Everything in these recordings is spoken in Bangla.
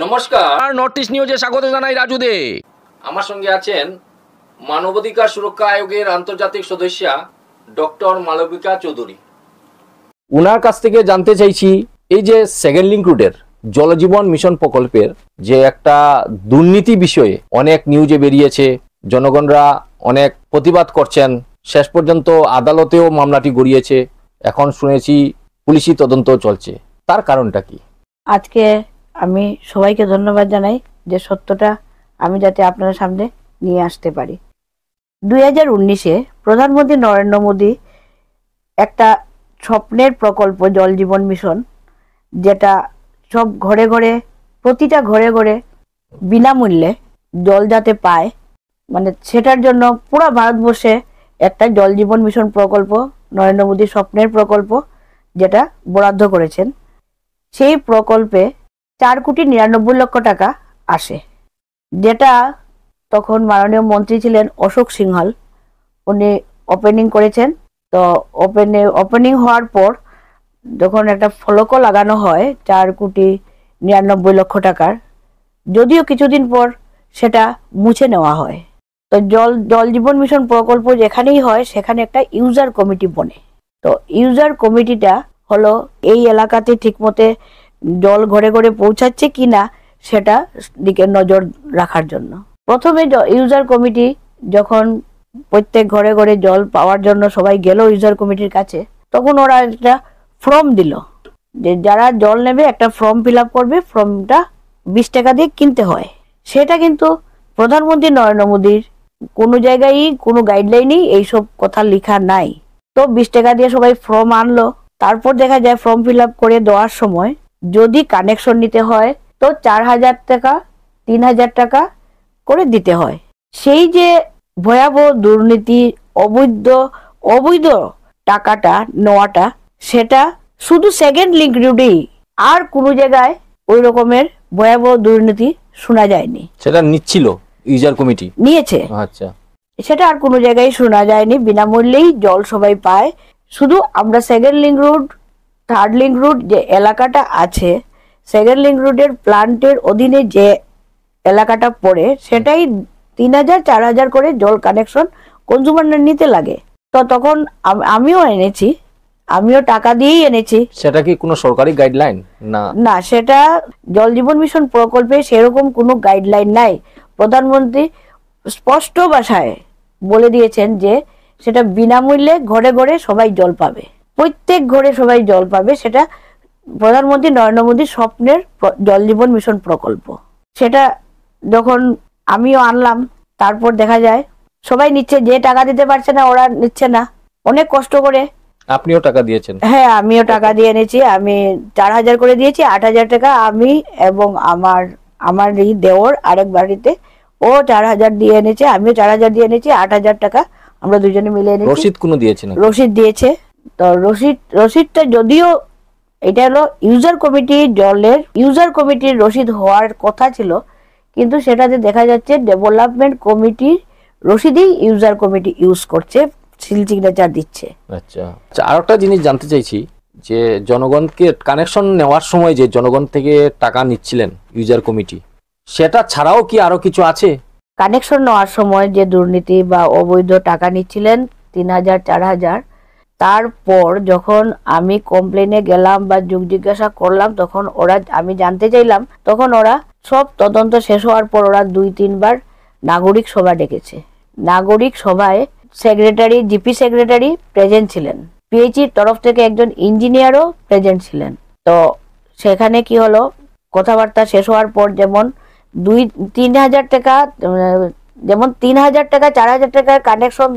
নমস্কার, নর্থ ইস্ট নিউজে স্বাগত জানাই রাজু দে। আমার সঙ্গে আছেন মানবাধিকার সুরক্ষা আয়োগের আন্তর্জাতিক সদস্যা ডক্টর মালবিকা চৌধুরী। উনার কাছ থেকে জানতে চাইছি এই যে সেকেন্ড লিঙ্ক রুটের জলজীবন মিশন প্রকল্পের যে একটা দুর্নীতি বিষয়ে অনেক নিউজে বেরিয়েছে, জনগণরা অনেক প্রতিবাদ করছেন, শেষ পর্যন্ত আদালতেও মামলাটি গড়িয়েছে, এখন শুনেছি পুলিশি তদন্ত চলছে, তার কারণটা কি? আজকে আমি সবাইকে ধন্যবাদ জানাই যে সত্যটা আমি যাতে আপনার সামনে নিয়ে আসতে পারি। 2019-এ প্রধানমন্ত্রী নরেন্দ্র মোদী একটা স্বপ্নের প্রকল্প জল জীবন মিশন, যেটা সব ঘরে ঘরে, প্রতিটা ঘরে ঘরে বিনামূল্যে জল যাতে পায়, মানে সেটার জন্য পুরো ভারতবর্ষে একটা জল জীবন মিশন প্রকল্প নরেন্দ্র মোদীর স্বপ্নের প্রকল্প যেটা বরাদ্দ করেছেন। সেই প্রকল্পে 4,99,00,000 টাকা আসে, যেটা তখন মাননীয় মন্ত্রী ছিলেন অশোক সিংহল, উনি ওপেনিং করেছেন। তো ওপেনিং হওয়ার পর যখন একটা ফলকও লাগানো হয় 4,99,00,000 টাকার, যদিও কিছুদিন পর সেটা মুছে নেওয়া হয়। তো জল জীবন মিশন প্রকল্প যেখানেই হয় সেখানে একটা ইউজার কমিটি বনে। তো ইউজার কমিটিটা হলো এই এলাকাতে ঠিকমতো জল ঘরে ঘরে পৌঁছাচ্ছে কিনা সেটা দিকে নজর রাখার জন্য। প্রথমে ইউজার কমিটি যখন প্রত্যেক ঘরে ঘরে জল পাওয়ার জন্য সবাই গেল ইউজার কমিটির কাছে, তখন ওরা একটা ফর্ম দিল যে যারা জল নেবে একটা ফর্ম ফিল আপ করবে, ফর্মটা 20 টাকা দিয়ে কিনতে হয়। সেটা কিন্তু প্রধানমন্ত্রী নরেন্দ্র মোদীর কোনো জায়গায় কোনো গাইডলাইনেই এইসব কথা লেখা নাই। তো 20 টাকা দিয়ে সবাই ফর্ম আনলো। তারপর দেখা যায় ফর্ম ফিল আপ করে দেওয়ার সময় যদি কানেকশন নিতে হয় তো 4,000 টাকা 3,000 টাকা করে দিতে হয়। সেই যে ভয়াবহ দুর্নীতি, অবৈধ টাকাটা নেওয়াটা, সেটা শুধু সেকেন্ড লিঙ্ক রুটেই, আর কোনো জায়গায় ওই রকমের ভয়াবহ দুর্নীতি শোনা যায়নি। সেটা নিচ্ছিল ইউজার কমিটি, নিয়েছে। আচ্ছা, সেটা আর কোনো জায়গায় শোনা যায়নি। বিনামূল্যেই জল সবাই পায়। শুধু আমরা second link route, third link route যে এলাকাটা আছে, সেকেন্ড লিঙ্ক রুটের প্লান্টের অধীনে যে এলাকাটা পড়ে, সেটাই 3,000 4,000 করে জল কানেকশন কনজিউমার নিতে লাগে। তো তখন আমিও এনেছি, আমিও টাকা দিয়েই এনেছি। সেটা কি কোনো সরকারি গাইডলাইন? না, সেটা জল জীবন মিশন প্রকল্পে সেরকম কোনো গাইডলাইন নাই। প্রধানমন্ত্রী স্পষ্ট ভাষায় বলে দিয়েছেন যে সেটা বিনামূল্যে ঘরে ঘরে সবাই জল পাবে, প্রত্যেক ঘরে সবাই জল পাবে। সেটা প্রধানমন্ত্রী নরেন্দ্র মোদীর স্বপ্নের জল জীবন মিশন প্রকল্প। সেটা যখন আমিও আনলাম, তারপর দেখা যায় সবাই নিচ্ছে, যে টাকা দিতে পারছে না ওরা নিচ্ছে না, অনেক কষ্ট করে। আপনিও টাকা দিয়েছেন? হ্যাঁ, আমিও টাকা দিয়ে এনেছি। আমি 4,000 করে দিয়েছি, 8,000 টাকা আমি এবং আমার এই দেওর আরেক বাড়িতে, ও 4,000 দিয়ে এনেছে, আমিও 4,000 দিয়ে এনেছি, 8,000 টাকা আমরা দুজনে মিলে এনেছি। রসিদ কোনো দিয়েছেন? রসিদ দিয়েছে। তো রসিদটা যদিও এটা হলো ইউজার কমিটি, জলের ইউজার কমিটির রসিদ হওয়ার কথা ছিল, কিন্তু সেটাতে দেখা যাচ্ছে ডেভেলপমেন্ট কমিটির রসিদই ইউজার কমিটি ইউজ করছে, সিল সিগনেচার দিচ্ছে। আচ্ছা, আর একটা জিনিস জানতে চাইছি যে জনগণকে কানেকশন নেওয়ার সময় যে জনগণ থেকে টাকা নিচ্ছিলেন ইউজার কমিটি, সেটা ছাড়াও কি আরো কিছু আছে? কানেকশন নেওয়ার সময় যে দুর্নীতি বা অবৈধ টাকা নিচ্ছিলেন 3,000 4,000, তারপর যখন আমি কমপ্লেনে গেলাম বা জিজ্ঞাসা করলাম, তখন ওরা, আমি জানতে চাইলাম, তখন ওরা সব তদন্ত শেষ হওয়ার পর ওরা 2-3 বার নাগরিক সভা ডেকেছে। নাগরিক সভায় সেক্রেটারি, জিপি সেক্রেটারি প্রেজেন্ট ছিলেন, পিএইচির তরফ থেকে একজন ইঞ্জিনিয়ারও প্রেজেন্ট ছিলেন। তো সেখানে কি হলো, কথাবার্তা শেষ হওয়ার পর যেমন 2-3,000 টাকা, যেমন 3,000 টাকা 4,000 টাকা কানেকশন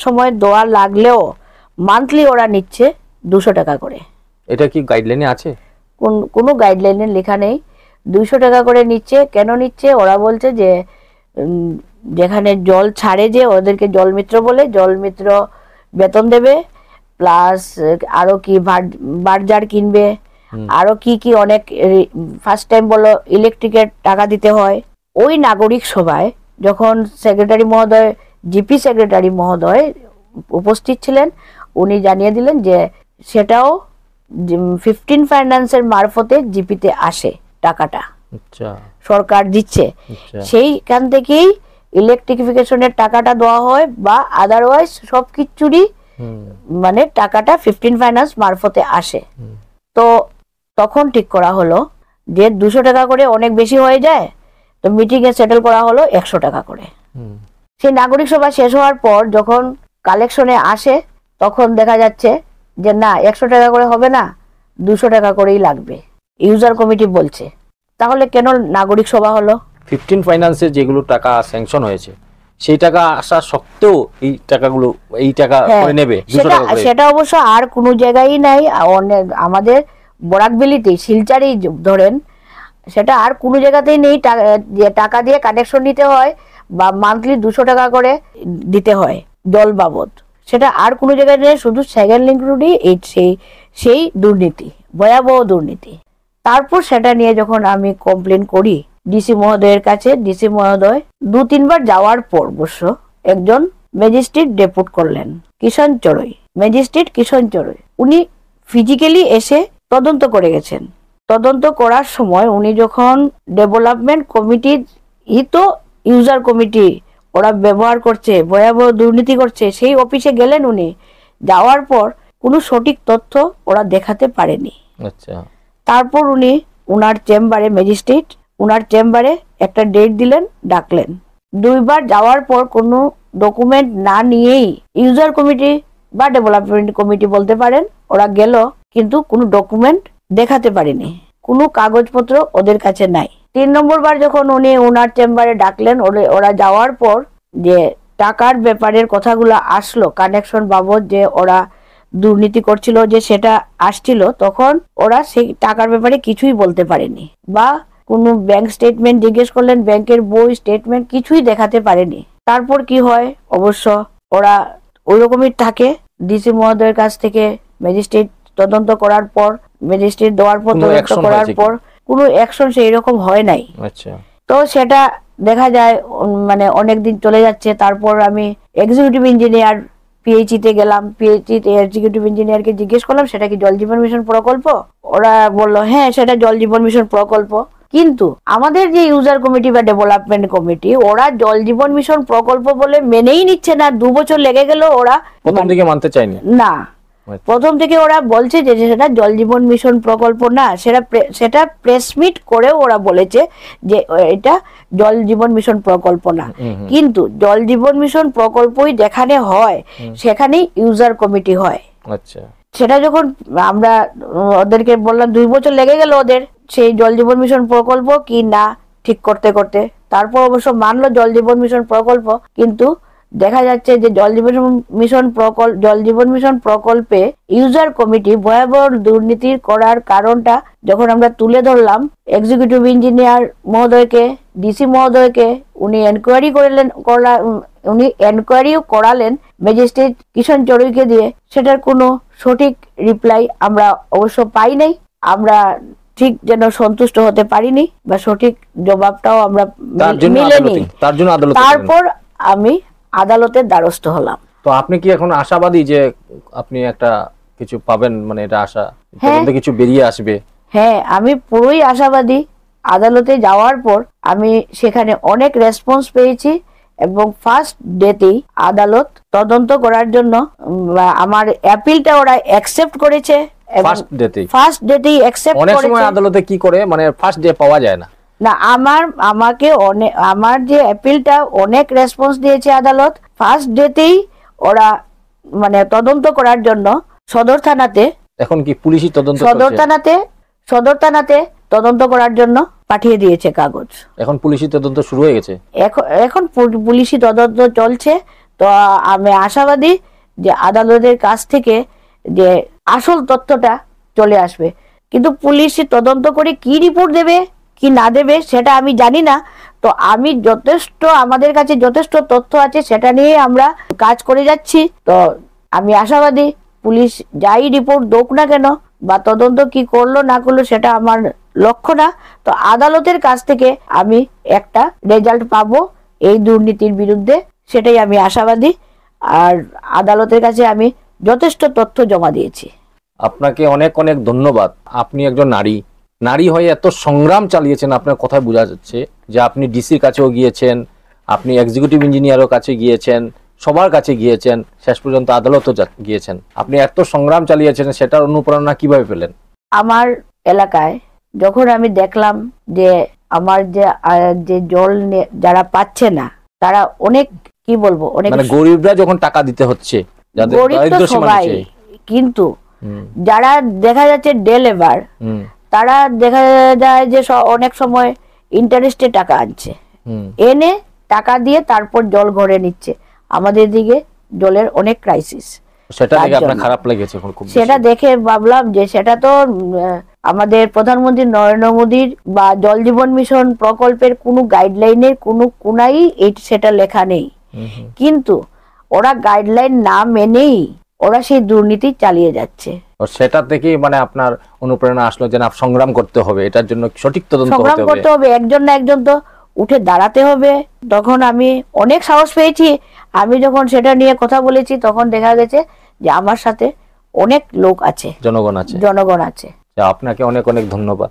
সময় দেওয়া লাগলেও মান্থলি ওরা নিচ্ছে 200 টাকা করে। এটা কি গাইডলাইনে আছে? কোনো গাইডলাইনে লেখা নেই। 200 টাকা করে নিচ্ছে। কেন নিচ্ছে? ওরা বলছে যে যেখানে জল ছাড়ে, যে ওদেরকে জলমিত্র বলে, জলমিত্র বেতন দেবে, প্লাস আরো কি বার্জার কিনবে, আরো কি অনেক, ফার্স্ট টাইম বলো ইলেকট্রিকের টাকা দিতে হয়। ওই নাগরিক সভায় যখন সেক্রেটারি মহোদয়, জিপি সেক্রেটারি মহোদয় উপস্থিত ছিলেন, উনি জানিয়ে দিলেন যে সেটাও 15 ফাইন্যান্সের মারফতে জিপিতে আসে টাকাটা। আচ্ছা, সরকার দিচ্ছে, সেইখান থেকেই ইলেকট্রিফিকেশনের টাকাটা দেওয়া হয়, বা আদারওয়াইজ সবকিছুরই মানে টাকাটা 15 ফাইন্যান্স মারফতে আসে। তো তখন ঠিক করা হলো যে 200 টাকা করে অনেক বেশি হয়ে যায়, তো মিটিং এ সেটেল করা হলো 100 টাকা করে। সেই নাগরিক সভা শেষ হওয়ার পর যখন কালেকশনে আসে, তখন দেখা যাচ্ছে যে না, 100 টাকা করে হবে না, 200 টাকা করেই লাগবে, ইউজার কমিটি বলছে। তাহলে কেন নাগরিক সভা হলো? 15 ফাইন্যান্সের যেগুলো টাকা স্যাংশন হয়েছে, সেই টাকা আসা সত্ত্বেও এই টাকাগুলো, এই টাকা করে নেবে 200 টাকা করে। সেটা অবশ্য আর কোনো জায়গায় নাই, আমাদের বরাকবেলিতে শিলচারেই ধরেন, সেটা আর কোনো জায়গাতেই নেই। টাকা দিয়ে কানেকশন নিতে হয় বা মান্থলি 200 টাকা করে দিতে হয় জল বাবদ, সেটা আর কোনো জায়গায় নেই। শুধু সেকেন্ড লিঙ্ক রোডই সেই দুর্নীতি, ভয়াবহ দুর্নীতি। তারপর সেটা নিয়ে যখন আমি কমপ্লেন করি ডিসি মহোদয়ের কাছে, ডিসি মহোদয় 2-3 বার যাওয়ার পর অবশ্য একজন ম্যাজিস্ট্রেট ডেপুট করলেন, কিষণ চড়ুই, ম্যাজিস্ট্রেট কিষণ চড়ুই। উনি ফিজিক্যালি এসে তদন্ত করে গেছেন। তদন্ত করার সময় উনি যখন ডেভেলপমেন্ট কমিটির তো ইউজার কমিটি ওরা ব্যবহার করছে, ভয়াবহ দুর্নীতি করছে, সেই অফিসে গেলেন। উনি যাওয়ার পর কোনো সঠিক তথ্য ওরা দেখাতে পারেনি। আচ্ছা, তারপর উনি উনার চেম্বারে, ম্যাজিস্ট্রেট উনার চেম্বারে একটা ডেট দিলেন, ডাকলেন। 2 বার যাওয়ার পর কোনো ডকুমেন্ট না নিয়েই ইউজার কমিটি বা ডেভেলপমেন্ট কমিটি বলতে পারেন, ওরা গেল, কিন্তু কোনো ডকুমেন্ট দেখাতে পারেনি, কোনো কাগজপত্র ওদের কাছে নাই। 3 নম্বর বার যখন উনি ওনার চেম্বারে ডাকলেন, ওরা যাওয়ার পর যে টাকার ব্যাপারের কথাগুলো আসলো, কানেকশন বাবদ যে ওরা দুর্নীতি করছিল, যে সেটা আসছিল, তখন ওরা সেই টাকার ব্যাপারে কিছুই বলতে পারেনি, বা কোনো ব্যাংক স্টেটমেন্ট জিজ্ঞেস করলেন, ব্যাংকের বই স্টেটমেন্ট কিছুই দেখাতে পারেনি। তারপর কি হয়, অবশ্য ওরা ওই রকমই থাকে। ডিসি মহোদয়ের কাছ থেকে ম্যাজিস্ট্রেট তদন্ত করার পর, ম্যাজিস্ট্রেট দেওয়ার পর, তদন্ত করার পর কোনো অ্যাকশন সেই রকম হয় নাই। আচ্ছা, তো সেটা দেখা যায় মানে অনেক দিন চলে যাচ্ছে। তারপর আমি এক্সিকিউটিভ ইঞ্জিনিয়ার পিএইচইতে গেলাম, পিএইচইতে এক্সিকিউটিভ ইঞ্জিনিয়ারকে জিজ্ঞেস করলাম সেটা কি জল জীবন মিশন প্রকল্প? ওরা বললো হ্যাঁ সেটা জল জীবন মিশন প্রকল্প। কিন্তু আমাদের যে ইউজার কমিটি বা ডেভেলপমেন্ট কমিটি, ওরা জল জীবন মিশন প্রকল্প বলে মেনেই নিচ্ছে না। 2 বছর লেগে গেল, ওরা প্রথম থেকে মানতে চায়নি। না, প্রথম থেকে ওরা বলছে যে সেটা জল জীবন মিশন প্রকল্প না। সেটা প্রেস মিট করেও ওরা বলেছে যে এটা জল জীবন মিশন প্রকল্প না। কিন্তু জল জীবন মিশন প্রকল্পই যেখানে হয় সেখানেই ইউজার কমিটি হয়। আচ্ছা, সেটা যখন আমরা ওদেরকে বললাম, 2 বছর লেগে গেল ওদের সেই জল জীবন মিশন প্রকল্প কি না ঠিক করতে করতে। তারপর অবশ্য মানলো জল জীবন মিশন প্রকল্প, কিন্তু দেখা যাচ্ছে যে জল জীবন মিশন প্রকল্পে ইউজার কমিটি ভয়াবহ দুর্নীতি করার কারণটা যখন আমরা তুলে ধরলাম এক্সিকিউটিভ ইঞ্জিনিয়ার মহোদয়কে, ডিসি মহোদয়কে, উনি এনকোয়ারিও করালেন ম্যাজিস্ট্রেট কিষণ চড়ুইকে দিয়ে। সেটার কোনো সঠিক রিপ্লাই আমরা অবশ্য পাই নাই। আমরা ঠিক যেন সন্তুষ্ট হতে পারিনি, বা সঠিক জবাবটাও আমরা মিলেনি। তারপর আমি আদালতের দ্বারস্থ হলাম। তো আপনি কি এখন আশাবাদী যে আপনি একটা কিছু পাবেন, মানে এটা আশা তদন্তে কিছু বেরিয়ে আসবে? হ্যাঁ, আমি পুরোই আশাবাদী। আদালতে যাওয়ার পর আমি সেখানে অনেক রেসপন্স পেয়েছি, এবং ফার্স্ট ডেতেই আদালত তদন্ত করার জন্য আমার অ্যাপিলটা ওরা অ্যাকসেপ্ট করেছে। ফার্স্ট ডেতেই অ্যাকসেপ্ট করেছে। অনেক সময় আদালতে কি করে, মানে ফার্স্ট ডে পাওয়া যায় না। না, আমার যে অ্যাপিলটা অনেক রেসপন্স দিয়েছে আদালত। ফার্স্ট ডেতেই ওরা মানে তদন্ত করার জন্য সদর থানাতে, এখন কি পুলিশি তদন্ত, সদর থানাতে তদন্ত করার জন্য পাঠিয়ে দিয়েছে কাগজ। এখন পুলিশি তদন্ত শুরু হয়ে গেছে। এখন পুলিশি তদন্ত চলছে। তো আমি আশাবাদী যে আদালতের কাছ থেকে যে আসল তথ্যটা চলে আসবে। কিন্তু পুলিশি তদন্ত করে কি রিপোর্ট দেবে কি না দেবে সেটা আমি জানি না। তো আমি আমাদের কাছে যথেষ্ট তথ্য আছে, সেটা নিয়ে আমরা কাজ করে যাচ্ছি। তো আমি আশাবাদী পুলিশ যাই রিপোর্ট দোক না কেন, বা তদন্ত কি করলো না করলো সেটা আমার লক্ষ্য না। তো আদালতের কাছ থেকে আমি একটা রেজাল্ট পাবো এই দুর্নীতির বিরুদ্ধে, সেটাই আমি আশাবাদী। আর আদালতের কাছে আমি যথেষ্ট তথ্য জমা দিয়েছি। আপনাকে অনেক অনেক ধন্যবাদ। আপনি একজন নারী, নারী হয়ে এত সংগ্রাম চালিয়েছেন, আপনার কথায় বোঝা যাচ্ছে যে আপনি ডিসির কাছেও গিয়েছেন, আপনি এক্সিকিউটিভ ইঞ্জিনিয়ারের কাছে গিয়েছেন, সবার কাছে গিয়েছেন, শেষ পর্যন্ত আদালতও গিয়েছেন। আপনি এত সংগ্রাম চালিয়েছেন, সেটার অনুপ্রেরণা কিভাবে পেলেন? আমার এলাকায় যখন আমি দেখলাম যে আমার যে জল যারা পাচ্ছে না, তারা অনেক, কি বলবো, অনেক মানে গরিবরা যখন টাকা দিতে হচ্ছে, যাদের গরিব তো দারিদ্র সীমা সবাই, নিচে, কিন্তু যারা দেখা যাচ্ছে ডে লেবার, তারা দেখা যায় যে অনেক সময় ইন্টারেস্টে টাকা আনছে, এনে টাকা দিয়ে তারপর জল ঘরে নিচ্ছে। আমাদের দিকে জলের অনেক ক্রাইসিস, সেটা দেখে আপনার খারাপ লেগেছে? সেটা দেখে ভাবলাম যে সেটা তো আমাদের প্রধানমন্ত্রী নরেন্দ্র মোদীর বা জল জীবন মিশন প্রকল্পের কোনো গাইডলাইনের কোনো কোনাই সেটা লেখা নেই, কিন্তু ওরা গাইডলাইন না মেনেই ওরা সেই দুর্নীতি চালিয়ে যাচ্ছে। সেটা থেকেই মানে আপনার অনুপ্রেরণা আসলো যে না, সংগ্রাম করতে হবে, এটার জন্য সঠিক তদন্ত করতে হবে, একজন না একজন তো উঠে দাঁড়াতে হবে। তখন আমি অনেক সাহস পেয়েছি। আমি যখন সেটা নিয়ে কথা বলেছি, তখন দেখা গেছে যে আমার সাথে অনেক লোক আছে, জনগণ আছে। আপনাকে অনেক অনেক ধন্যবাদ।